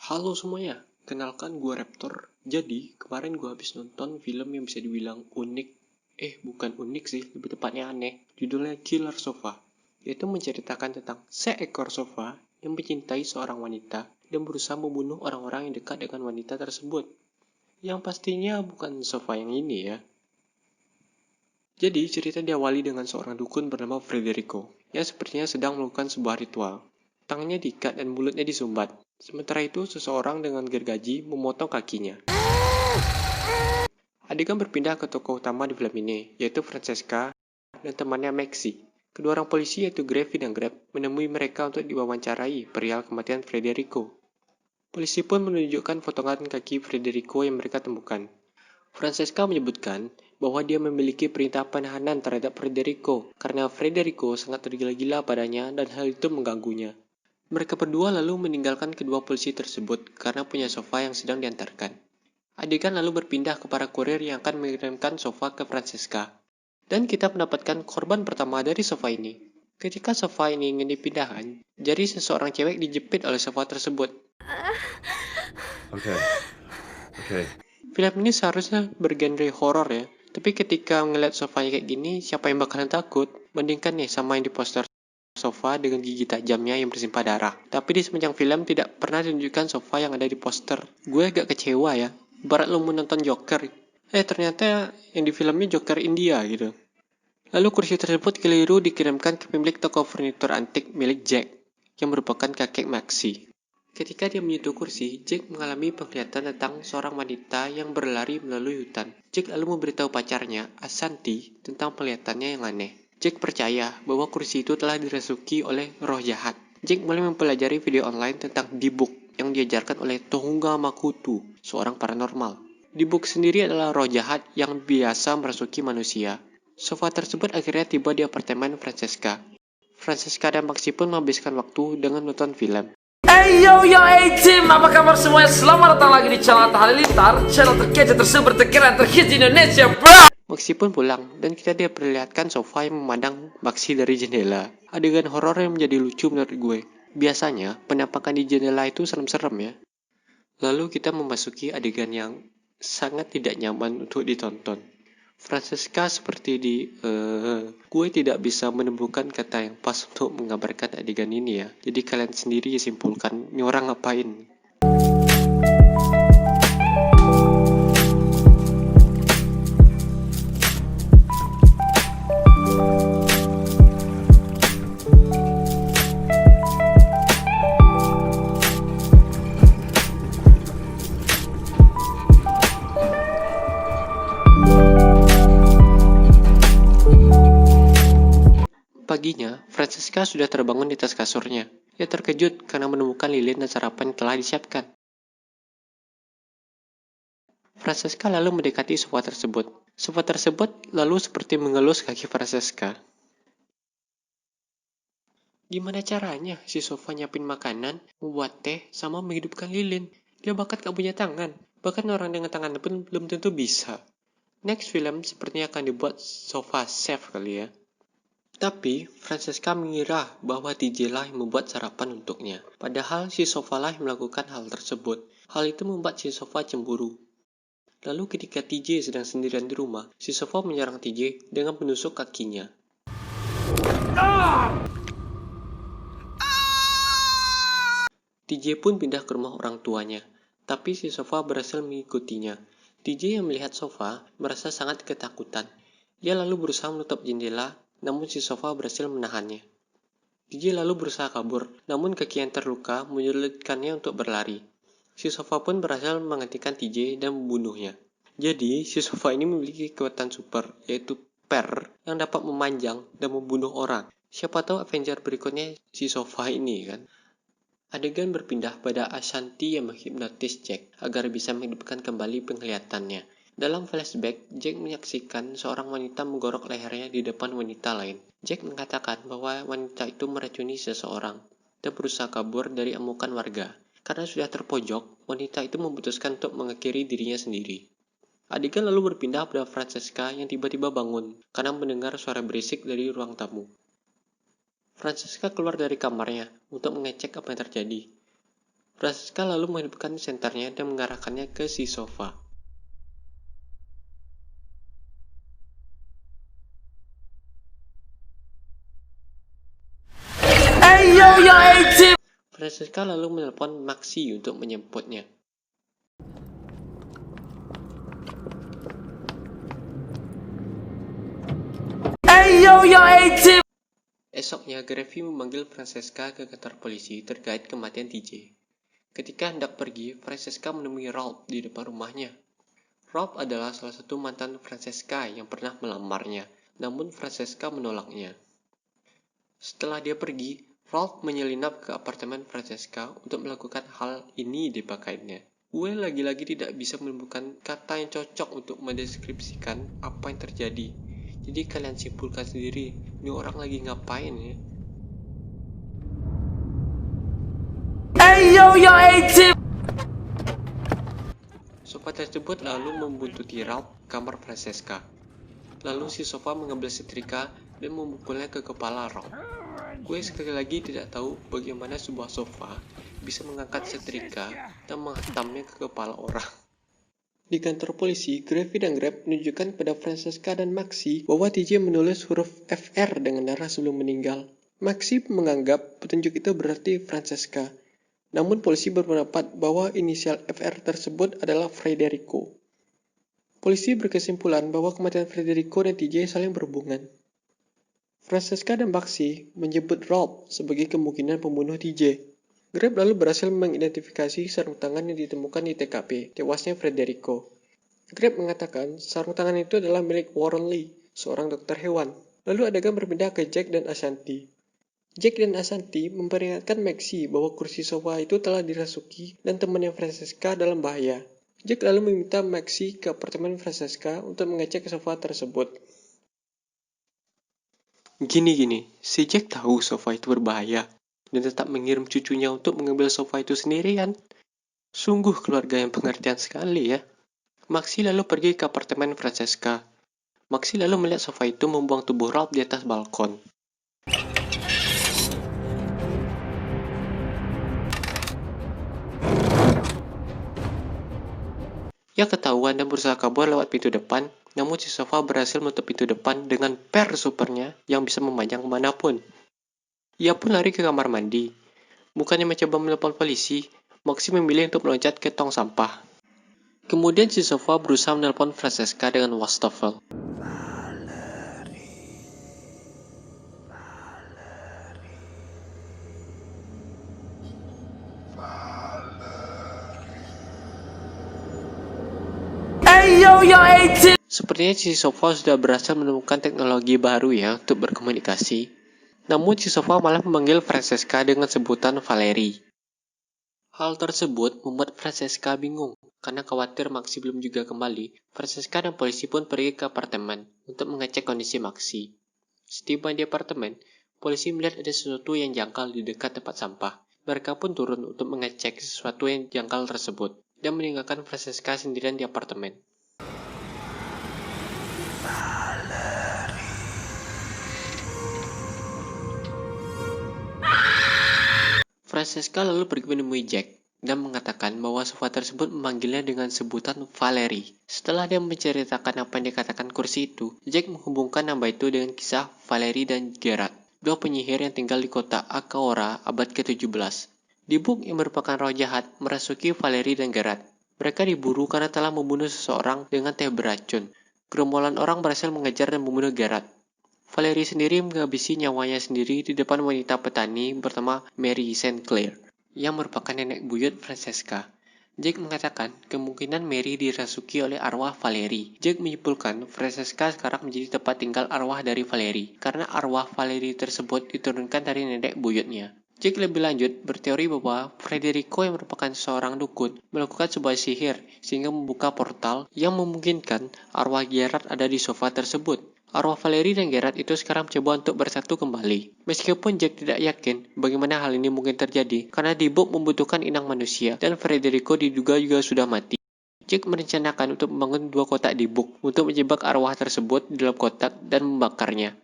Halo semuanya, kenalkan gue Raptor. Jadi, kemarin gue habis nonton film yang bisa dibilang unik. Bukan unik sih, lebih tepatnya aneh. Judulnya Killer Sofa, yaitu menceritakan tentang seekor sofa yang mencintai seorang wanita dan berusaha membunuh orang-orang yang dekat dengan wanita tersebut. Yang pastinya bukan sofa yang ini ya. Jadi, cerita diawali dengan seorang dukun bernama Federico, yang sepertinya sedang melakukan sebuah ritual. Tangannya diikat dan mulutnya disumbat. Sementara itu, seseorang dengan gergaji memotong kakinya. Adegan berpindah ke tokoh utama di film ini, yaitu Francesca dan temannya Maxi. Kedua orang polisi yaitu Gravy dan Grab menemui mereka untuk diwawancarai perihal kematian Federico. Polisi pun menunjukkan potongan kaki Federico yang mereka temukan. Francesca menyebutkan bahwa dia memiliki perintah penahanan terhadap Federico karena Federico sangat tergila-gila padanya dan hal itu mengganggunya. Mereka berdua lalu meninggalkan kedua polisi tersebut karena punya sofa yang sedang diantarkan. Adegan lalu berpindah ke para kurir yang akan mengirimkan sofa ke Francesca. Dan kita mendapatkan korban pertama dari sofa ini. Ketika sofa ini ingin dipindahkan, jari seseorang cewek dijepit oleh sofa tersebut. Okay. Film ini seharusnya bergenre horor ya, tapi ketika ngeliat sofanya kayak gini, siapa yang bakalan takut? Bandingkan nih sama yang di poster sofa dengan gigi tajamnya yang bersimpah darah. Tapi di sepanjang film tidak pernah ditunjukkan sofa yang ada di poster. Gue agak kecewa ya. Barat lo menonton Joker. Ternyata yang di filmnya Joker India gitu. Lalu kursi tersebut keliru dikirimkan ke pemilik toko furnitur antik milik Jack, yang merupakan kakek Maxi. Ketika dia menyentuh kursi, Jack mengalami penglihatan tentang seorang wanita yang berlari melalui hutan. Jack lalu memberitahu pacarnya, Ashanti, tentang penglihatannya yang aneh. Jack percaya bahwa kursi itu telah dirasuki oleh roh jahat. Jack mulai mempelajari video online tentang D-Book yang diajarkan oleh Tohunga Makoto, seorang paranormal. D-Book sendiri adalah roh jahat yang biasa merasuki manusia. Sofa tersebut akhirnya tiba di apartemen Francesca. Francesca dan Maxi pun menghabiskan waktu dengan menonton film. Hey yo yo hey team, apa kabar semuanya? Selamat datang lagi di channel Atta Halilintar, channel terkece, tersuper, terkeren, terhits di Indonesia, bro. Maxi pun pulang, dan kita diperlihatkan sofa yang memandang Maxi dari jendela. Adegan horor yang menjadi lucu menurut gue. Biasanya, penampakan di jendela itu serem-serem ya. Lalu kita memasuki adegan yang sangat tidak nyaman untuk ditonton. Francesca seperti gue tidak bisa menemukan kata yang pas untuk menggambarkan adegan ini ya. Jadi kalian sendiri simpulkan, ini orang ngapain. Paginya, Francesca sudah terbangun di atas kasurnya. Ia terkejut karena menemukan lilin dan sarapan yang telah disiapkan. Francesca lalu mendekati sofa tersebut. Sofa tersebut lalu seperti mengelus kaki Francesca. Gimana caranya si sofa nyiapin makanan, membuat teh, sama menghidupkan lilin? Dia bakat gak punya tangan. Bahkan orang dengan tangan pun belum tentu bisa. Next film sepertinya akan dibuat sofa chef kali ya. Tapi, Francesca mengira bahwa TJ lah yang membuat sarapan untuknya. Padahal si Sofa lah yang melakukan hal tersebut. Hal itu membuat si Sofa cemburu. Lalu ketika TJ sedang sendirian di rumah, si Sofa menyerang TJ dengan menusuk kakinya. TJ pun pindah ke rumah orang tuanya. Tapi si Sofa berhasil mengikutinya. TJ yang melihat Sofa merasa sangat ketakutan. Ia lalu berusaha menutup jendela, namun si Sofa berhasil menahannya. TJ lalu berusaha kabur, namun kaki yang terluka menyulitkannya untuk berlari. Si Sofa pun berhasil menghentikan TJ dan membunuhnya. Jadi, si Sofa ini memiliki kekuatan super, yaitu Per, yang dapat memanjang dan membunuh orang. Siapa tahu Avenger berikutnya si Sofa ini kan. Adegan berpindah pada Ashanti yang menghipnotis Jack agar bisa menghidupkan kembali penglihatannya. Dalam flashback, Jack menyaksikan seorang wanita menggorok lehernya di depan wanita lain. Jack mengatakan bahwa wanita itu meracuni seseorang dan berusaha kabur dari amukan warga. Karena sudah terpojok, wanita itu memutuskan untuk mengakhiri dirinya sendiri. Adegan lalu berpindah pada Francesca yang tiba-tiba bangun karena mendengar suara berisik dari ruang tamu. Francesca keluar dari kamarnya untuk mengecek apa yang terjadi. Francesca lalu menghidupkan senternya dan mengarahkannya ke si sofa. Hey yo yo A-Team. Francesca lalu menelpon Maxi untuk menjemputnya. Hey yo yo A-Team. Esoknya, Grevy memanggil Francesca ke kantor polisi terkait kematian TJ. Ketika hendak pergi, Francesca menemui Ralph di depan rumahnya. Ralph adalah salah satu mantan Francesca yang pernah melamarnya, namun Francesca menolaknya. Setelah dia pergi, Ralph menyelinap ke apartemen Francesca untuk melakukan hal ini di pakaiannya. Gue lagi-lagi tidak bisa menemukan kata yang cocok untuk mendeskripsikan apa yang terjadi. Jadi kalian simpulkan sendiri, ini orang lagi ngapain ya? Hey yo yo A-Team. Sofa tersebut lalu membuntuti Ralph ke kamar Francesca. Lalu si sofa mengambil setrika dan memukulnya ke kepala Ralph. Gue sekali lagi tidak tahu bagaimana sebuah sofa bisa mengangkat setrika dan menghantamnya ke kepala orang. Di kantor polisi, Grevy dan Grab menunjukkan pada Francesca dan Maxi bahwa TJ menulis huruf FR dengan darah sebelum meninggal. Maxi menganggap petunjuk itu berarti Francesca. Namun polisi berpendapat bahwa inisial FR tersebut adalah Federico. Polisi berkesimpulan bahwa kematian Federico dan TJ saling berhubungan. Francesca dan Maxi menyebut Ralph sebagai kemungkinan pembunuh TJ. Grab lalu berhasil mengidentifikasi sarung tangan yang ditemukan di TKP tewasnya Federico. Grab mengatakan sarung tangan itu adalah milik Warren Lee, seorang dokter hewan. Lalu adegan berpindah ke Jack dan Ashanti. Jack dan Ashanti memperingatkan Maxi bahwa kursi sofa itu telah dirasuki dan temannya Francesca dalam bahaya. Jack lalu meminta Maxi ke apartemen Francesca untuk mengecek sofa tersebut. Gini, si Jack tahu sofa itu berbahaya dan tetap mengirim cucunya untuk mengambil sofa itu sendirian. Sungguh keluarga yang pengertian sekali ya. Maxi lalu pergi ke apartemen Francesca. Maxi lalu melihat sofa itu membuang tubuh Ralph di atas balkon. Ia ketahuan dan berusaha kabur lewat pintu depan, namun si sofa berhasil menutup pintu depan dengan per supernya yang bisa memanjang kemanapun. Ia pun lari ke kamar mandi. Bukannya mencoba menelpon polisi, Maxi memilih untuk meloncat ke tong sampah. Kemudian si sofa berusaha menelpon Francesca dengan wastafel. Hey yo yo A-Team. Sepertinya si sofa sudah berhasil menemukan teknologi baru ya untuk berkomunikasi. Namun si sofa malah memanggil Francesca dengan sebutan Valerie. Hal tersebut membuat Francesca bingung. Karena khawatir Maxi belum juga kembali, Francesca dan polisi pun pergi ke apartemen untuk mengecek kondisi Maxi. Setiba di apartemen, polisi melihat ada sesuatu yang janggal di dekat tempat sampah. Mereka pun turun untuk mengecek sesuatu yang janggal tersebut dan meninggalkan Francesca sendirian di apartemen. Francesca lalu pergi menemui Jack dan mengatakan bahwa sofa tersebut memanggilnya dengan sebutan Valerie. Setelah dia menceritakan apa yang dikatakan kursi itu, Jack menghubungkan nama itu dengan kisah Valerie dan Gerard, dua penyihir yang tinggal di kota Akaora abad ke-17. Dibuk yang merupakan roh jahat merasuki Valerie dan Gerard. Mereka diburu karena telah membunuh seseorang dengan teh beracun. Gerombolan orang berhasil mengejar dan membunuh Gerard. Valerie sendiri menghabisi nyawanya sendiri di depan wanita petani bernama Mary St. Clair, yang merupakan nenek buyut Francesca. Jack mengatakan kemungkinan Mary dirasuki oleh arwah Valerie. Jack menyimpulkan Francesca sekarang menjadi tempat tinggal arwah dari Valerie, karena arwah Valerie tersebut diturunkan dari nenek buyutnya. Jack lebih lanjut berteori bahwa Federico yang merupakan seorang dukun melakukan sebuah sihir sehingga membuka portal yang memungkinkan arwah Gerard ada di sofa tersebut. Arwah Valerie dan Gerard itu sekarang mencoba untuk bersatu kembali. Meskipun Jack tidak yakin bagaimana hal ini mungkin terjadi, karena Dibuk membutuhkan inang manusia dan Federico diduga juga sudah mati. Jack merencanakan untuk membangun dua kotak Dibuk untuk menjebak arwah tersebut di dalam kotak dan membakarnya.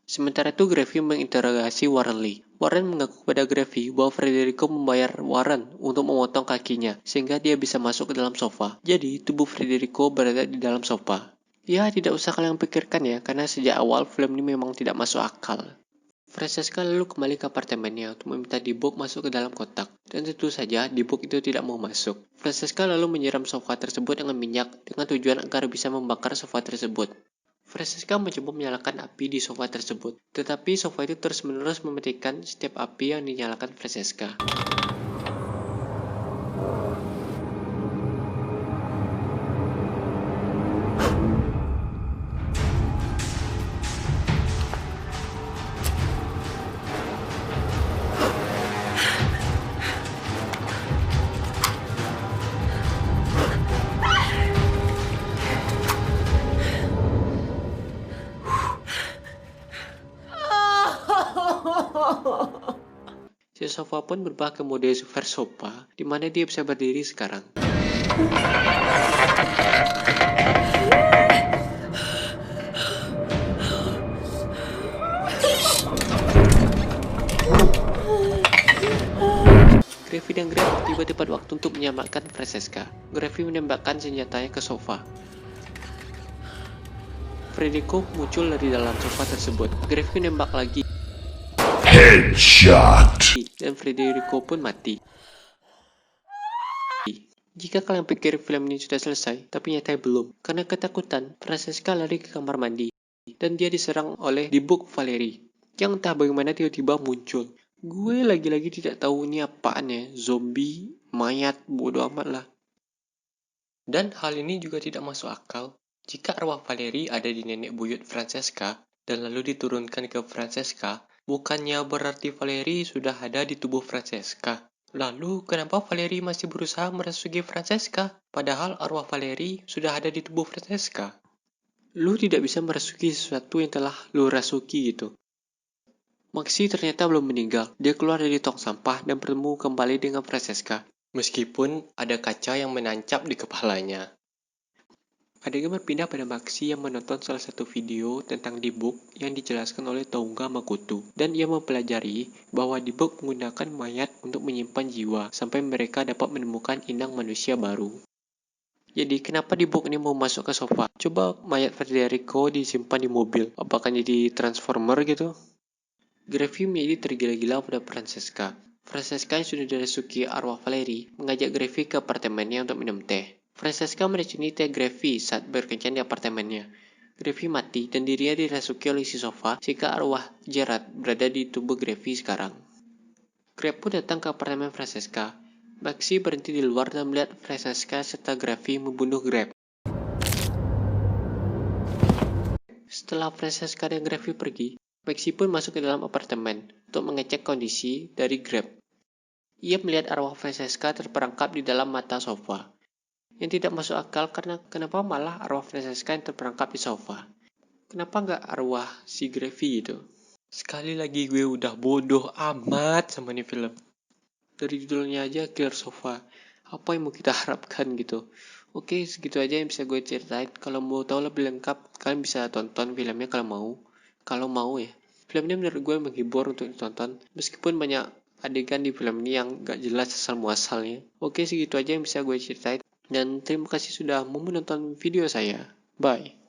Sementara itu Graffy menginterogasi Warren Lee. Warren mengaku kepada Graffy bahwa Federico membayar Warren untuk memotong kakinya sehingga dia bisa masuk ke dalam sofa. Jadi tubuh Federico berada di dalam sofa. Ya, tidak usah kalian pikirkan ya, karena sejak awal film ini memang tidak masuk akal. Francesca lalu kembali ke apartemennya untuk meminta Dibok masuk ke dalam kotak. Dan tentu saja Dibok itu tidak mau masuk. Francesca lalu menyiram sofa tersebut dengan minyak dengan tujuan agar bisa membakar sofa tersebut. Francesca mencoba menyalakan api di sofa tersebut, tetapi sofa itu terus-menerus mematikan setiap api yang dinyalakan Francesca. Si sofa pun berubah ke mode super sofa, di mana dia bisa berdiri sekarang. Graffy dan Greg tiba tepat waktu untuk menyelamatkan Francesca. Graffy menembakkan senjatanya ke sofa. Federico muncul dari dalam sofa tersebut. Graffy menembak lagi. Headshot. Dan Federico pun mati. Jika kalian pikir film ini sudah selesai, tapi nyatanya belum. Karena ketakutan, Francesca lari ke kamar mandi. Dan dia diserang oleh Dibok Valeri. Yang entah bagaimana tiba-tiba muncul. Gue lagi-lagi tidak tahu ini apaan ya. Zombie, mayat, bodoh amat lah. Dan hal ini juga tidak masuk akal. Jika arwah Valeri ada di nenek buyut Francesca, dan lalu diturunkan ke Francesca, bukannya berarti Valeri sudah ada di tubuh Francesca. Lalu, kenapa Valeri masih berusaha merasuki Francesca? Padahal arwah Valeri sudah ada di tubuh Francesca. Lu tidak bisa merasuki sesuatu yang telah lu rasuki gitu. Maxi ternyata belum meninggal. Dia keluar dari tong sampah dan bertemu kembali dengan Francesca. Meskipun ada kaca yang menancap di kepalanya. Adegan berpindah pada Maxi yang menonton salah satu video tentang Dibok yang dijelaskan oleh Tounga Makoto. Dan ia mempelajari bahwa Dibok menggunakan mayat untuk menyimpan jiwa sampai mereka dapat menemukan inang manusia baru. Jadi kenapa Dibok ini mau masuk ke sofa? Coba mayat Federico disimpan di mobil. Apakah jadi transformer gitu? Graffy menjadi tergila-gila pada Francesca. Francesca yang sudah dirasuki arwah Valeri mengajak Graffy ke apartemennya untuk minum teh. Francesca meracuni teh Graffy saat berkencan di apartemennya. Graffy mati dan dirinya dirasuki oleh si sofa sehingga arwah Gerard berada di tubuh Graffy sekarang. Greg pun datang ke apartemen Francesca. Maxi berhenti di luar dan melihat Francesca serta Graffy membunuh Greg. Setelah Francesca dan Graffy pergi, Maxi pun masuk ke dalam apartemen untuk mengecek kondisi dari Greg. Ia melihat arwah Francesca terperangkap di dalam mata sofa. Yang tidak masuk akal karena kenapa malah arwah Francesca yang terperangkap di sofa? Kenapa nggak arwah si Graffy gitu? Sekali lagi gue udah bodoh amat sama nih film. Dari judulnya aja Killer Sofa. Apa yang mau kita harapkan gitu? Oke, segitu aja yang bisa gue ceritain. Kalau mau tahu lebih lengkap, kalian bisa tonton filmnya kalau mau. Kalau mau ya. Film ini menurut gue menghibur untuk ditonton. Meskipun banyak adegan di film ini yang gak jelas asal muasalnya. Oke, segitu aja yang bisa gue ceritain. Dan terima kasih sudah mau menonton video saya. Bye.